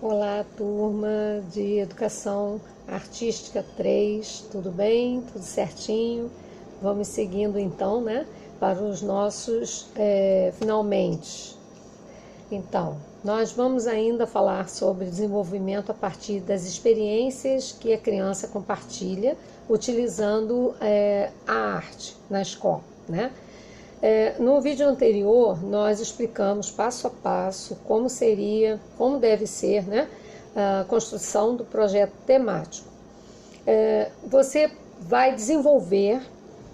Olá, turma de Educação Artística 3, tudo bem? Tudo certinho? Vamos seguindo então, né, para os nossos finalmente. Então, nós vamos ainda falar sobre desenvolvimento a partir das experiências que a criança compartilha utilizando a arte na escola, né? No vídeo anterior, nós explicamos passo a passo como deve ser, né, a construção do projeto temático. Você vai desenvolver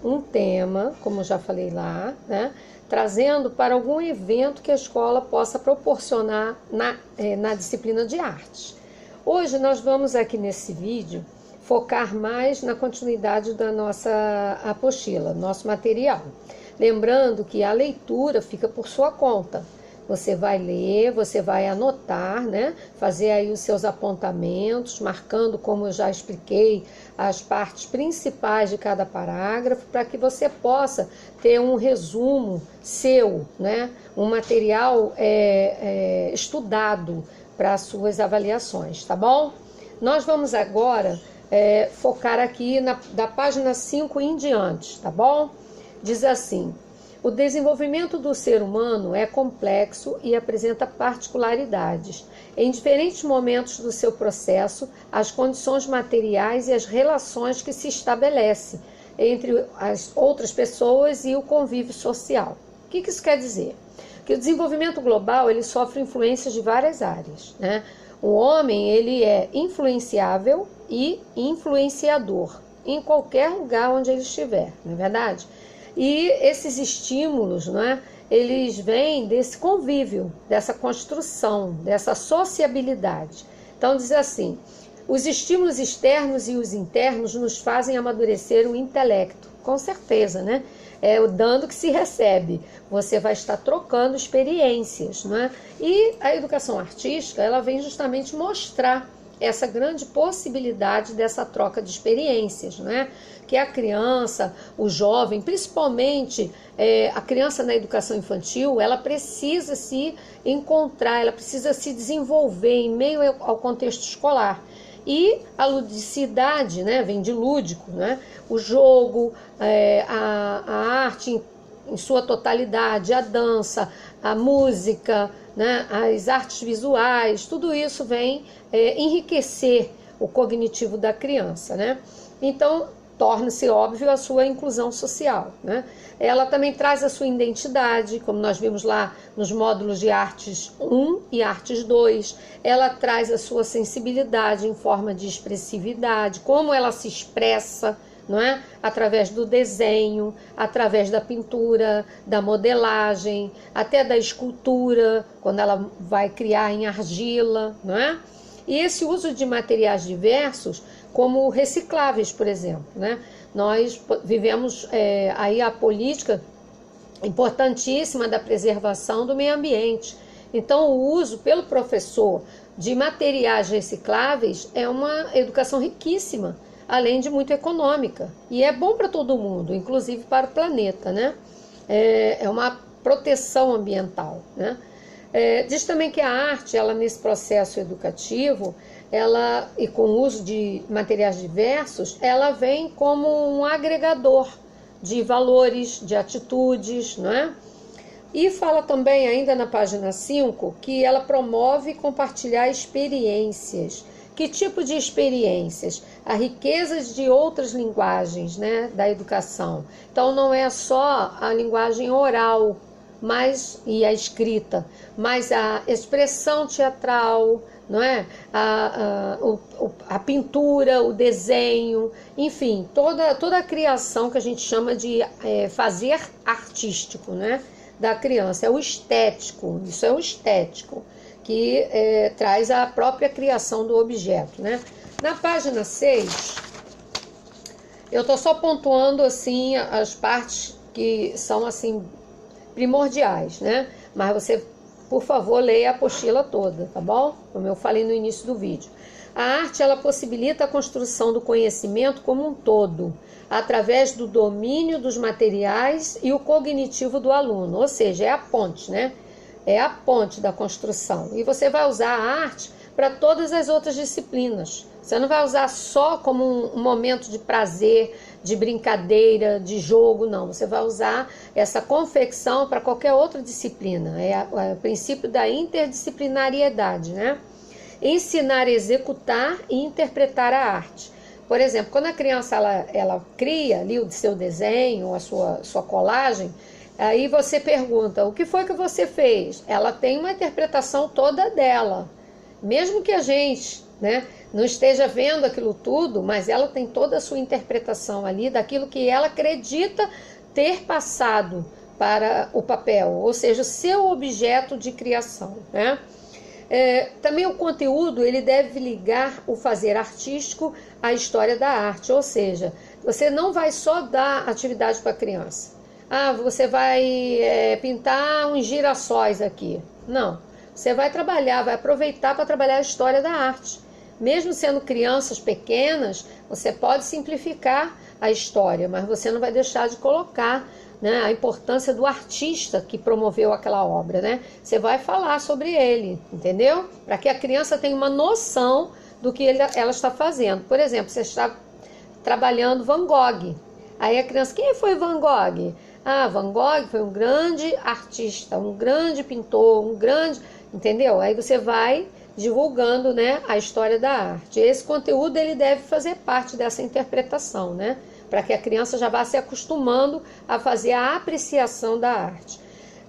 um tema, como eu já falei lá, né, trazendo para algum evento que a escola possa proporcionar na disciplina de artes. Hoje nós vamos aqui nesse vídeo focar mais na continuidade da nossa apostila, nosso material. Lembrando que a leitura fica por sua conta. Você vai ler, você vai anotar, né? Fazer aí os seus apontamentos, marcando, como eu já expliquei, as partes principais de cada parágrafo, para que você possa ter um resumo seu, né? Um material estudado para as suas avaliações, tá bom? Nós vamos agora focar aqui da página 5 em diante, tá bom? Diz assim: o desenvolvimento do ser humano é complexo e apresenta particularidades. Em diferentes momentos do seu processo, as condições materiais e as relações que se estabelecem entre as outras pessoas e o convívio social. O que isso quer dizer? Que o desenvolvimento global ele sofre influências de várias áreas, né? O homem ele é influenciável e influenciador em qualquer lugar onde ele estiver, não é verdade? E esses estímulos, né, eles vêm desse convívio, dessa construção, dessa sociabilidade. Então diz assim: os estímulos externos e os internos nos fazem amadurecer o intelecto. Com certeza, né? É o dando que se recebe. Você vai estar trocando experiências, né? E a educação artística, ela vem justamente mostrar essa grande possibilidade dessa troca de experiências, né? Que a criança, o jovem, principalmente a criança na educação infantil, ela precisa se encontrar, ela precisa se desenvolver em meio ao contexto escolar. E a ludicidade, né, vem de lúdico, né? O jogo, a arte em sua totalidade, a dança, a música, né, as artes visuais, tudo isso vem enriquecer o cognitivo da criança, né? Então, torna-se óbvio a sua inclusão social, né? Ela também traz a sua identidade, como nós vimos lá nos módulos de Artes 1 e Artes 2. Ela traz a sua sensibilidade em forma de expressividade, como ela se expressa, não é? Através do desenho, através da pintura, da modelagem, até da escultura, quando ela vai criar em argila, não é? E esse uso de materiais diversos, como recicláveis, por exemplo, né? Nós vivemos aí a política importantíssima da preservação do meio ambiente. Então, o uso pelo professor de materiais recicláveis é uma educação riquíssima, além de muito econômica. E é bom para todo mundo, inclusive para o planeta, né? É uma proteção ambiental, né? Diz também que a arte, ela nesse processo educativo, ela, e com o uso de materiais diversos, ela vem como um agregador de valores, de atitudes, não é? E fala também, ainda na página 5, que ela promove compartilhar experiências. Que tipo de experiências? A riqueza de outras linguagens, né, da educação. Então, não é só a linguagem oral e a escrita, mas a expressão teatral, não é? A pintura, o desenho, enfim, toda a criação que a gente chama de fazer artístico, né, da criança. É o estético, isso é o estético, que traz a própria criação do objeto, né? Na página 6, eu estou só pontuando assim as partes que são assim primordiais, né? Mas você, por favor, leia a apostila toda, tá bom? Como eu falei no início do vídeo. A arte, ela possibilita a construção do conhecimento como um todo, através do domínio dos materiais e o cognitivo do aluno, ou seja, é a ponte, né? É a ponte da construção. E você vai usar a arte para todas as outras disciplinas. Você não vai usar só como um momento de prazer, de brincadeira, de jogo, não. Você vai usar essa confecção para qualquer outra disciplina. É o princípio da interdisciplinariedade, né? Ensinar a executar e interpretar a arte. Por exemplo, quando a criança ela cria ali o seu desenho, a sua colagem, aí você pergunta, o que foi que você fez? Ela tem uma interpretação toda dela. Mesmo que a gente, né, não esteja vendo aquilo tudo, mas ela tem toda a sua interpretação ali daquilo que ela acredita ter passado para o papel, ou seja, seu objeto de criação, né? Também o conteúdo ele deve ligar o fazer artístico à história da arte, ou seja, você não vai só dar atividade para a criança. Você vai pintar uns girassóis aqui. Não, você vai trabalhar, vai aproveitar para trabalhar a história da arte. Mesmo sendo crianças pequenas, você pode simplificar a história, mas você não vai deixar de colocar, né, a importância do artista que promoveu aquela obra, né? Você vai falar sobre ele, entendeu? Para que a criança tenha uma noção do que ela está fazendo. Por exemplo, você está trabalhando Van Gogh. Aí a criança, quem foi Van Gogh? Van Gogh foi um grande artista, um grande pintor, entendeu? Aí você vai divulgando, né, a história da arte. Esse conteúdo ele deve fazer parte dessa interpretação, né? Para que a criança já vá se acostumando a fazer a apreciação da arte.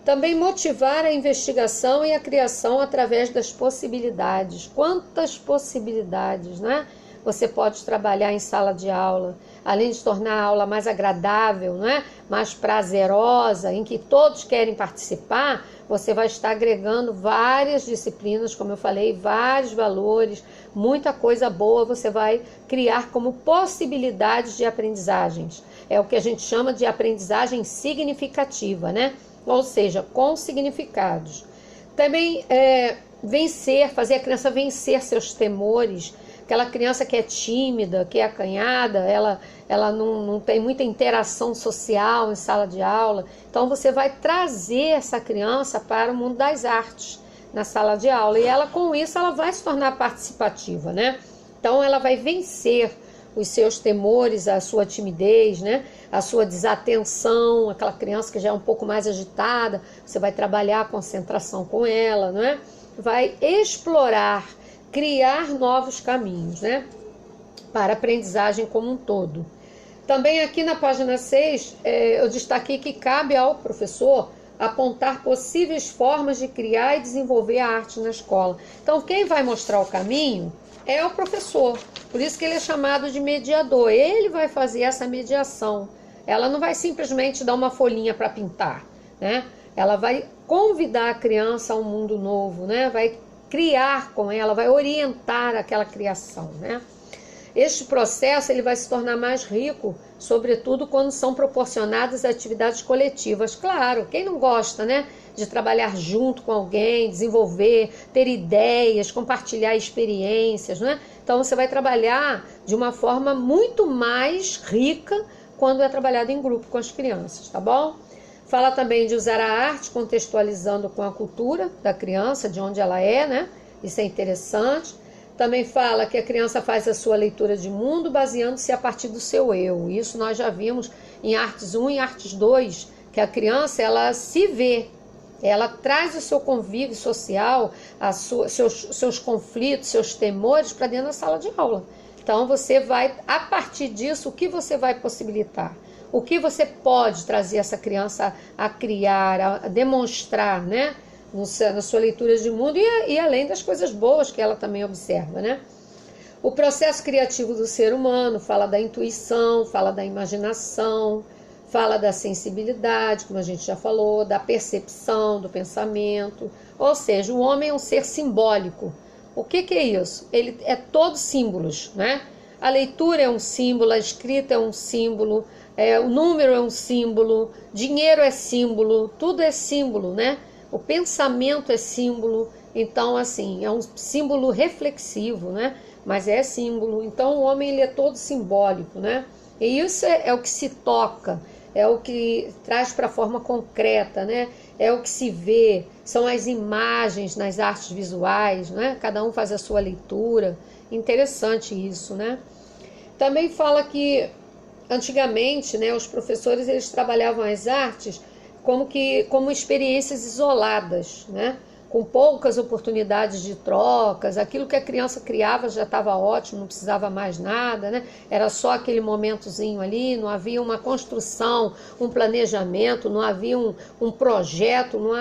Também motivar a investigação e a criação através das possibilidades. Quantas possibilidades, né? Você pode trabalhar em sala de aula, além de tornar a aula mais agradável, né? Mais prazerosa, em que todos querem participar, você vai estar agregando várias disciplinas, como eu falei, vários valores, muita coisa boa você vai criar como possibilidades de aprendizagens. É o que a gente chama de aprendizagem significativa, né? Ou seja, com significados. Também fazer a criança vencer seus temores. Aquela criança que é tímida, que é acanhada, ela não tem muita interação social em sala de aula. Então você vai trazer essa criança para o mundo das artes na sala de aula. E ela, com isso, ela vai se tornar participativa, né? Então ela vai vencer os seus temores, a sua timidez, né? A sua desatenção, aquela criança que já é um pouco mais agitada, você vai trabalhar a concentração com ela, não é? Vai explorar, criar novos caminhos, né, para a aprendizagem como um todo. Também aqui na página 6, eu destaquei que cabe ao professor apontar possíveis formas de criar e desenvolver a arte na escola. Então, quem vai mostrar o caminho é o professor. Por isso que ele é chamado de mediador. Ele vai fazer essa mediação. Ela não vai simplesmente dar uma folhinha para pintar, né? Ela vai convidar a criança a um mundo novo, né? Vai criar com ela, vai orientar aquela criação, né? Este processo ele vai se tornar mais rico, sobretudo quando são proporcionadas atividades coletivas. Claro, quem não gosta, né, de trabalhar junto com alguém, desenvolver, ter ideias, compartilhar experiências, né? Então você vai trabalhar de uma forma muito mais rica quando é trabalhado em grupo com as crianças, tá bom? Fala também de usar a arte contextualizando com a cultura da criança, de onde ela é, né? Isso é interessante. Também fala que a criança faz a sua leitura de mundo baseando-se a partir do seu eu. Isso nós já vimos em Artes 1 e Artes 2, que a criança ela se vê, ela traz o seu convívio social, seus conflitos, seus temores para dentro da sala de aula. Então você vai, a partir disso, o que você vai possibilitar? O que você pode trazer essa criança a criar, a demonstrar, né? Na sua leitura de mundo e além das coisas boas que ela também observa, né? O processo criativo do ser humano fala da intuição, fala da imaginação, fala da sensibilidade, como a gente já falou, da percepção, do pensamento. Ou seja, o homem é um ser simbólico. O que é isso? Ele é todo símbolos, né? A leitura é um símbolo, a escrita é um símbolo, o número é um símbolo, dinheiro é símbolo, tudo é símbolo, né? O pensamento é símbolo, então assim, é um símbolo reflexivo, né? Mas é símbolo, então o homem ele é todo simbólico, né? E isso é o que se toca, é o que traz para a forma concreta, né? É o que se vê, são as imagens nas artes visuais, né? Cada um faz a sua leitura. Interessante isso, né? Também fala que antigamente, né, os professores eles trabalhavam as artes como experiências isoladas, né? Com poucas oportunidades de trocas, aquilo que a criança criava já estava ótimo, não precisava mais nada, né? Era só aquele momentozinho ali, não havia uma construção, um planejamento, não havia um projeto, não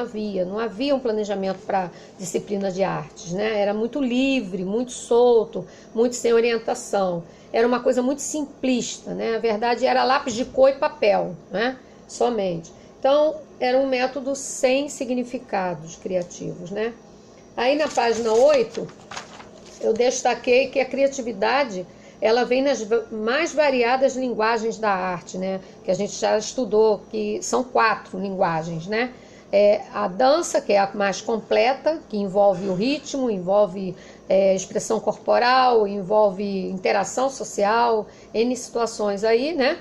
havia um planejamento para disciplina de artes, né? Era muito livre, muito solto, muito sem orientação. Era uma coisa muito simplista, né? A verdade era lápis de cor e papel, né? Somente. Então, era um método sem significados criativos, né? Aí na página 8, eu destaquei que a criatividade, ela vem nas mais variadas linguagens da arte, né? Que a gente já estudou, que são 4 linguagens, né? A dança, que é a mais completa, que envolve o ritmo, envolve expressão corporal, envolve interação social, N situações aí, né?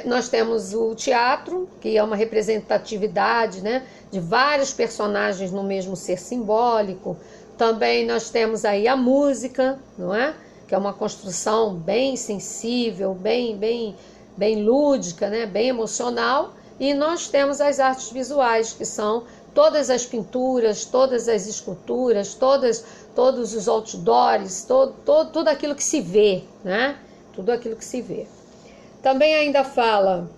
Nós temos o teatro, que é uma representatividade, né, de vários personagens no mesmo ser simbólico. Também nós temos aí a música, não é? Que é uma construção bem sensível, bem lúdica, né, bem emocional. E nós temos as artes visuais, que são todas as pinturas, todas as esculturas, todos os outdoors, tudo aquilo que se vê, né? Tudo aquilo que se vê. Também ainda fala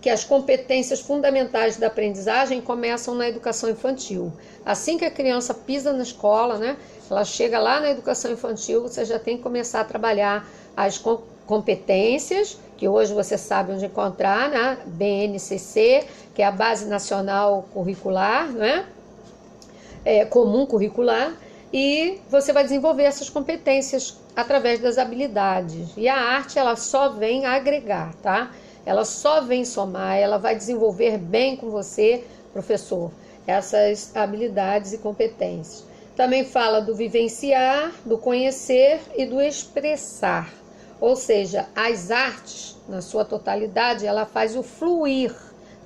que as competências fundamentais da aprendizagem começam na educação infantil. Assim que a criança pisa na escola, né, ela chega lá na educação infantil, você já tem que começar a trabalhar as competências, que hoje você sabe onde encontrar, né, BNCC, que é a Base Nacional Curricular, né, comum curricular, e você vai desenvolver essas competências através das habilidades. E a arte, ela só vem agregar, tá? Ela só vem somar, ela vai desenvolver bem com você, professor, essas habilidades e competências. Também fala do vivenciar, do conhecer e do expressar. Ou seja, as artes, na sua totalidade, ela faz o fluir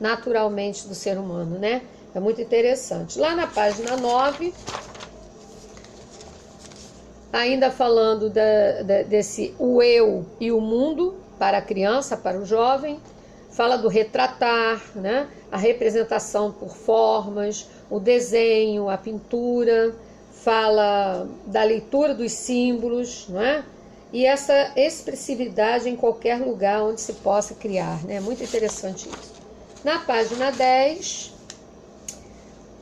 naturalmente do ser humano, né? É muito interessante. Lá na página 9... ainda falando desse o eu e o mundo para a criança, para o jovem, fala do retratar, né? A representação por formas, o desenho, a pintura, fala da leitura dos símbolos, não é? E essa expressividade em qualquer lugar onde se possa criar, né? Muito interessante isso. Na página 10,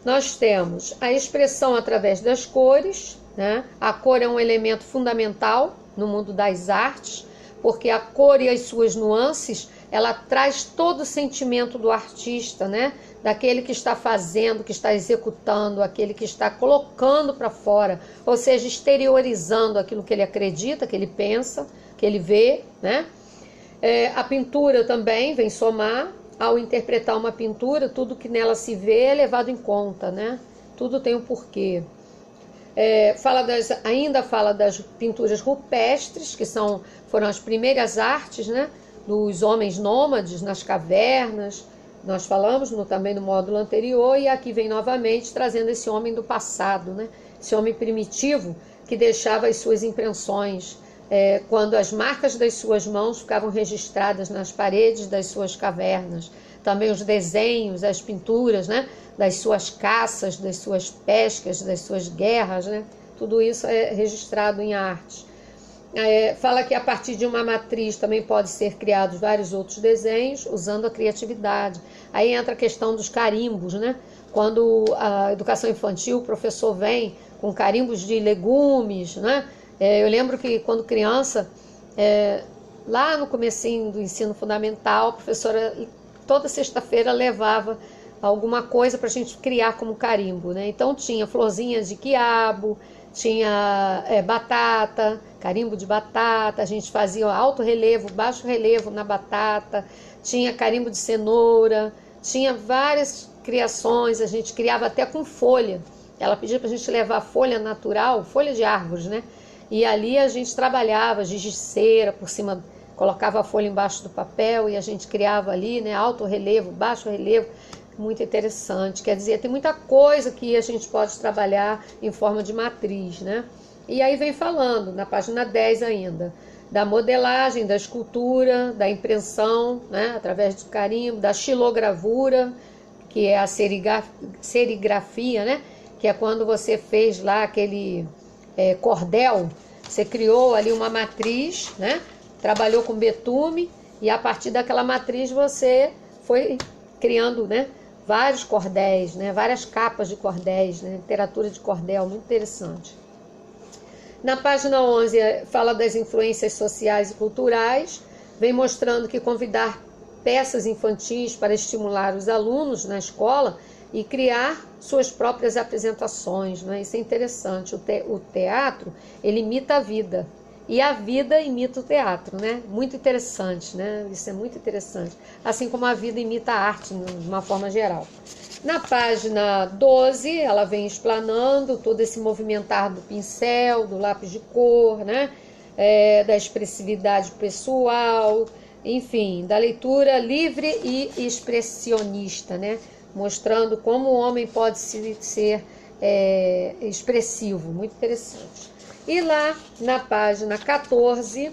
nós temos a expressão através das cores, né? A cor é um elemento fundamental no mundo das artes, porque a cor e as suas nuances, ela traz todo o sentimento do artista, né? Daquele que está fazendo, que está executando, aquele que está colocando para fora, ou seja, exteriorizando aquilo que ele acredita, que ele pensa, que ele vê, né? A pintura também vem somar. Ao interpretar uma pintura, tudo que nela se vê é levado em conta, né? Tudo tem um porquê. Ainda fala das pinturas rupestres, que foram as primeiras artes, né, dos homens nômades nas cavernas. Nós falamos também no módulo anterior, e aqui vem novamente trazendo esse homem do passado, né, esse homem primitivo que deixava as suas impressões, quando as marcas das suas mãos ficavam registradas nas paredes das suas cavernas. Também os desenhos, as pinturas, né, das suas caças, das suas pescas, das suas guerras, né? Tudo isso é registrado em arte. Fala que a partir de uma matriz também pode ser criados vários outros desenhos, usando a criatividade. Aí entra a questão dos carimbos, né? Quando a educação infantil, o professor vem com carimbos de legumes, né? Eu lembro que quando criança, lá no comecinho do ensino fundamental, a professora toda sexta-feira levava alguma coisa para a gente criar como carimbo, né? Então tinha florzinhas de quiabo, tinha batata, carimbo de batata, a gente fazia alto relevo, baixo relevo na batata, tinha carimbo de cenoura, tinha várias criações, a gente criava até com folha. Ela pedia para a gente levar folha natural, folha de árvores, né? E ali a gente trabalhava giz de cera por cima colocava a folha embaixo do papel e a gente criava ali, né, alto relevo, baixo relevo, muito interessante. Quer dizer, tem muita coisa que a gente pode trabalhar em forma de matriz, né? E aí vem falando, na página 10 ainda, da modelagem, da escultura, da impressão, né, através do carimbo, da xilogravura, que é a serigrafia, né, que é quando você fez lá aquele cordel, você criou ali uma matriz, né, trabalhou com betume e a partir daquela matriz você foi criando, né, vários cordéis, né, várias capas de cordéis, né, literatura de cordel, muito interessante. Na página 11 fala das influências sociais e culturais, vem mostrando que convidar peças infantis para estimular os alunos na escola e criar suas próprias apresentações, né? Isso é interessante. O teatro, ele imita a vida e a vida imita o teatro, né? Muito interessante, né? Isso é muito interessante. Assim como a vida imita a arte, de uma forma geral. Na página 12, ela vem explanando todo esse movimentar do pincel, do lápis de cor, né? Da expressividade pessoal, enfim, da leitura livre e expressionista, né? Mostrando como o homem pode ser expressivo, muito interessante. E lá na página 14,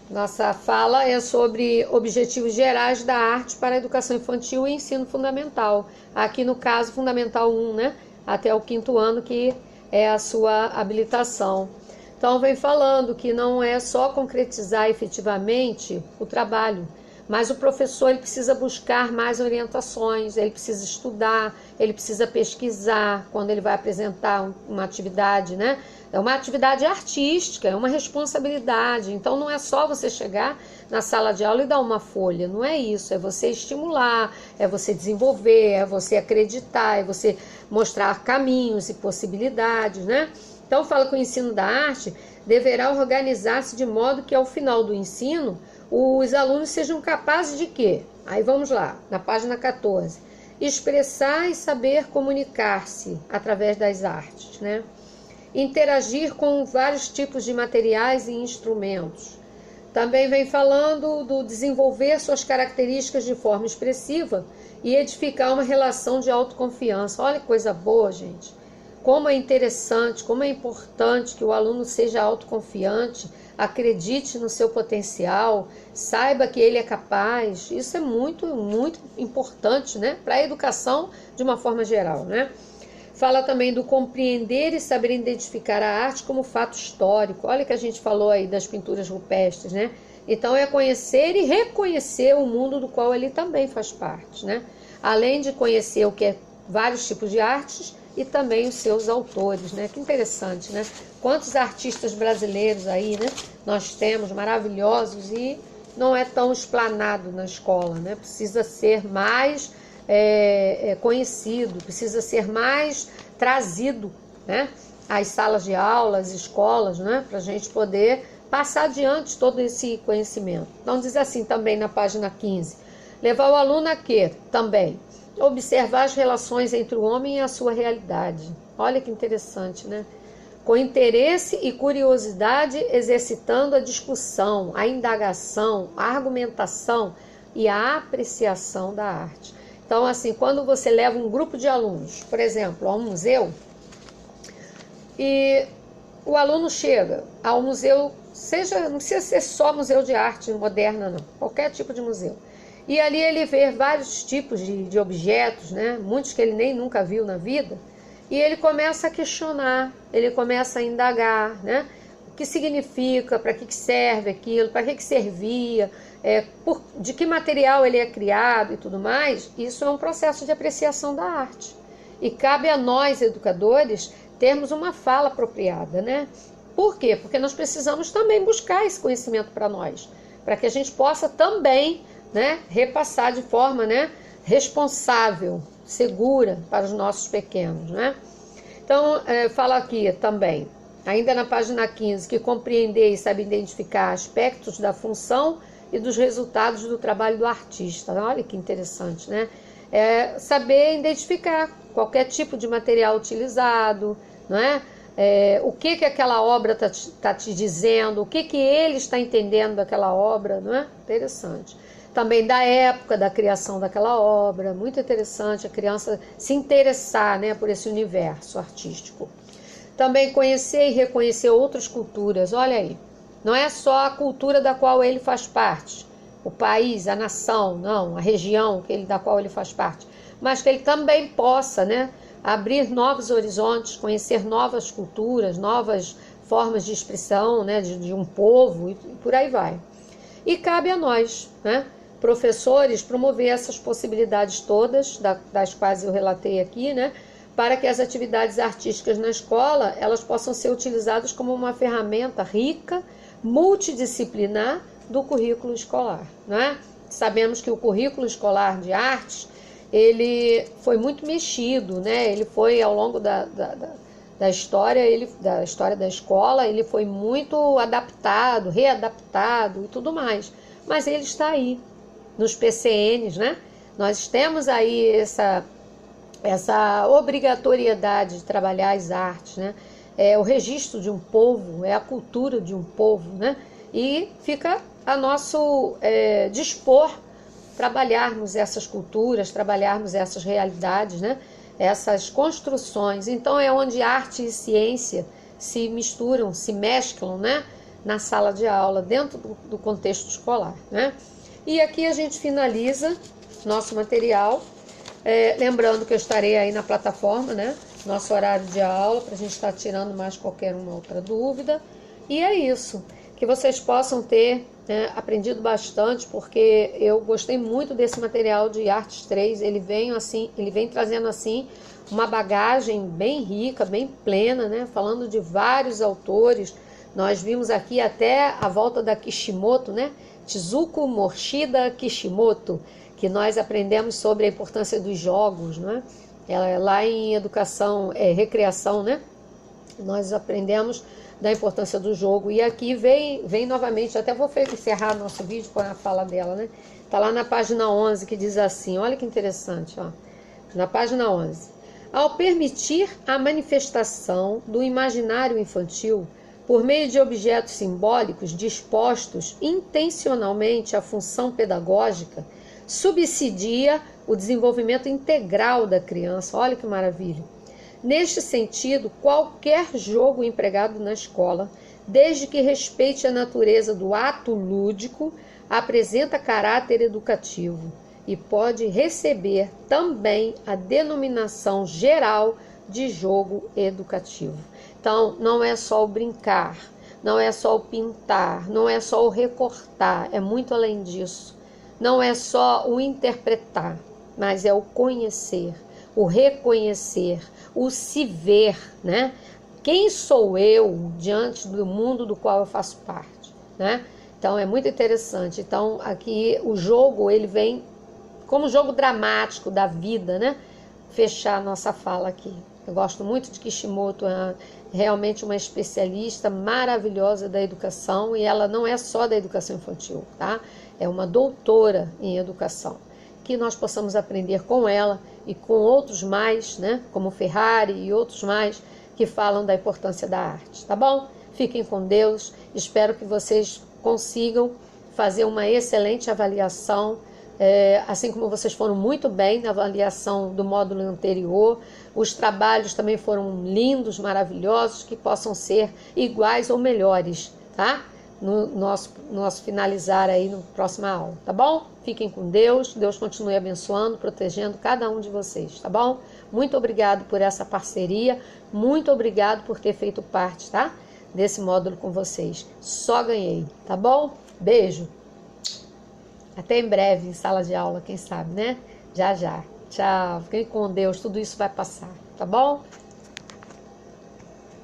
nossa fala é sobre objetivos gerais da arte para a educação infantil e ensino fundamental. Aqui no caso, Fundamental 1, né? Até o 5º ano, que é a sua habilitação. Então, vem falando que não é só concretizar efetivamente o trabalho, mas o professor ele precisa buscar mais orientações, ele precisa estudar, ele precisa pesquisar quando ele vai apresentar uma atividade, né? É uma atividade artística, é uma responsabilidade. Então, não é só você chegar na sala de aula e dar uma folha, não é isso. É você estimular, é você desenvolver, é você acreditar, é você mostrar caminhos e possibilidades, né? Então, fala que o ensino da arte deverá organizar-se de modo que, ao final do ensino, os alunos sejam capazes de quê? Aí vamos lá, na página 14. Expressar e saber comunicar-se através das artes, né? Interagir com vários tipos de materiais e instrumentos. Também vem falando do desenvolver suas características de forma expressiva e edificar uma relação de autoconfiança. Olha que coisa boa, gente. Como é interessante, como é importante que o aluno seja autoconfiante, acredite no seu potencial, saiba que ele é capaz. Isso é muito, muito importante, né, para a educação de uma forma geral, né? Fala também do compreender e saber identificar a arte como fato histórico. Olha que a gente falou aí das pinturas rupestres, né? Então é conhecer e reconhecer o mundo do qual ele também faz parte, né? Além de conhecer o que é vários tipos de artes e também os seus autores, né? Que interessante, né? Quantos artistas brasileiros aí, né? Nós temos maravilhosos e não é tão explanado na escola, né? Precisa ser mais conhecido, precisa ser mais trazido, né, às salas de aula, às escolas, né, para a gente poder passar adiante todo esse conhecimento. Então diz assim também na página 15, levar o aluno a quê? Também observar as relações entre o homem e a sua realidade. Olha que interessante, né? Com interesse e curiosidade, exercitando a discussão, a indagação, a argumentação e a apreciação da arte. Então, assim, quando você leva um grupo de alunos, por exemplo, a um museu, e o aluno chega ao museu, não precisa ser só museu de arte moderna, não, qualquer tipo de museu. E ali ele vê vários tipos de objetos, né? Muitos que ele nem nunca viu na vida, e ele começa a questionar, ele começa a indagar, né? O que significa, para que serve aquilo, para que servia, de que material ele é criado e tudo mais. Isso é um processo de apreciação da arte. E cabe a nós, educadores, termos uma fala apropriada, né? Por quê? Porque nós precisamos também buscar esse conhecimento para nós, para que a gente possa também, né, repassar de forma, né, responsável, segura para os nossos pequenos, né? Então, fala aqui também, ainda na página 15, que compreender e saber identificar aspectos da função e dos resultados do trabalho do artista. Olha que interessante, né? Saber identificar qualquer tipo de material utilizado, não é? o que aquela obra tá te dizendo, o que ele está entendendo daquela obra, não é? Interessante. Também da época da criação daquela obra, muito interessante a criança se interessar, né, por esse universo artístico. Também conhecer e reconhecer outras culturas, olha aí, não é só a cultura da qual ele faz parte, o país, a nação, não, a região da qual ele faz parte, mas que ele também possa, né, abrir novos horizontes, conhecer novas culturas, novas formas de expressão, né, de um povo e por aí vai. E cabe a nós, né, professores, promover essas possibilidades todas, das quais eu relatei aqui, né, para que as atividades artísticas na escola elas possam ser utilizadas como uma ferramenta rica, multidisciplinar do currículo escolar, né? Sabemos que o currículo escolar de artes ele foi muito mexido, né? Ele foi ao longo da história, da história da escola, ele foi muito adaptado, readaptado e tudo mais. Mas ele está aí, nos PCNs, né? Nós temos aí essa obrigatoriedade de trabalhar as artes, né? É o registro de um povo, é a cultura de um povo, né? E fica a nosso dispor trabalharmos essas culturas, trabalharmos essas realidades, né? Essas construções. Então é onde arte e ciência se misturam, se mesclam, né? Na sala de aula, dentro do contexto escolar, né? E aqui a gente finaliza nosso material, lembrando que eu estarei aí na plataforma, né? Nosso horário de aula, para a gente estar tirando mais qualquer uma outra dúvida. E é isso, que vocês possam ter aprendido bastante, porque eu gostei muito desse material de Artes 3, ele vem trazendo assim uma bagagem bem rica, bem plena, né? Falando de vários autores. Nós vimos aqui até a volta da Kishimoto, né? Tezuko Morishida Kishimoto, que nós aprendemos sobre a importância dos jogos, né? Lá em educação, recreação, né? Nós aprendemos da importância do jogo. E aqui vem novamente, até vou encerrar nosso vídeo com a fala dela, né? Tá lá na página 11 que diz assim, olha que interessante, ó. Na página 11. Ao permitir a manifestação do imaginário infantil por meio de objetos simbólicos dispostos intencionalmente à função pedagógica, subsidia o desenvolvimento integral da criança. Olha que maravilha! Neste sentido, qualquer jogo empregado na escola, desde que respeite a natureza do ato lúdico, apresenta caráter educativo e pode receber também a denominação geral de jogo educativo. Então, não é só o brincar, não é só o pintar, não é só o recortar, é muito além disso. Não é só o interpretar, mas é o conhecer, o reconhecer, o se ver, né? Quem sou eu diante do mundo do qual eu faço parte, né? Então é muito interessante. Então aqui o jogo ele vem como jogo dramático da vida, né? Fechar a nossa fala aqui. Eu gosto muito de Kishimoto, é realmente uma especialista maravilhosa da educação e ela não é só da educação infantil, tá? É uma doutora em educação. Que nós possamos aprender com ela e com outros mais, né? Como Ferrari e outros mais que falam da importância da arte, tá bom? Fiquem com Deus, espero que vocês consigam fazer uma excelente avaliação, assim como vocês foram muito bem na avaliação do módulo anterior, os trabalhos também foram lindos, maravilhosos, que possam ser iguais ou melhores, tá? No nosso finalizar aí no próxima aula, tá bom? Fiquem com Deus, Deus continue abençoando, protegendo cada um de vocês, tá bom? Muito obrigado por essa parceria, muito obrigado por ter feito parte, tá? Desse módulo com vocês. Só ganhei, tá bom? Beijo. Até em breve em sala de aula, quem sabe, né? Já, já. Tchau. Fiquem com Deus, tudo isso vai passar, tá bom?